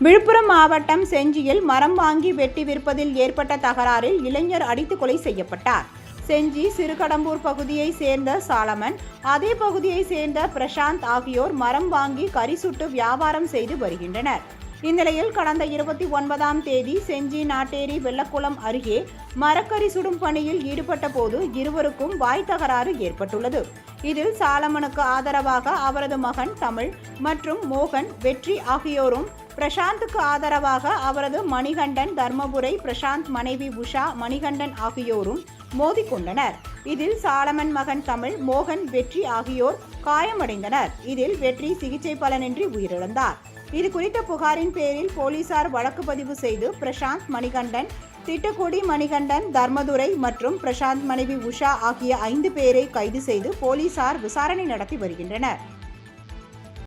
விழுப்புரம் மாவட்டம் செஞ்சியில் மரம் வாங்கி வெட்டி விற்பதில் ஏற்பட்ட தகராறில் இளைஞர் அடித்து கொலை செய்யப்பட்டார். செஞ்சி சிறுகடம்பூர் பகுதியை சேர்ந்த சாலமன், அதே பகுதியை சேர்ந்த பிரசாந்த் ஆகியோர் மரம் வாங்கி கறி சுட்டு வியாபாரம் செய்து வருகின்றனர். இந்நிலையில் கடந்த 29ஆம் தேதி செஞ்சி நாட்டேரி வெள்ளக்குளம் அருகே மரக்கறி சுடும் பணியில் ஈடுபட்ட போது இருவருக்கும் வாய் தகராறு ஏற்பட்டுள்ளது. இதில் சாலமனுக்கு ஆதரவாக அவரது மகன் தமிழ் மற்றும் மோகன், வெற்றி ஆகியோரும், பிரசாந்துக்கு ஆதரவாக அவரது மணிகண்டன், தர்மபுரை பிரசாந்த் மனைவி உஷா, மணிகண்டன் ஆகியோரும் மோதிக்கொண்டனர். இதில் சாலமன் மகன் தமிழ், மோகன், வெற்றி ஆகியோர் காயமடைந்தனர். இதில் வெற்றி சிகிச்சை பலனின்றி உயிரிழந்தார். இது குறித்த புகாரின் பேரில் போலீசார் வழக்கு பதிவு செய்து பிரசாந்த், மணிகண்டன், திட்டக்குடி மணிகண்டன், தர்மதுரை மற்றும் பிரசாந்த் மனைவி உஷா ஆகிய 5 பேரை கைது செய்து போலீசார் விசாரணை நடத்தி வருகின்றனர்.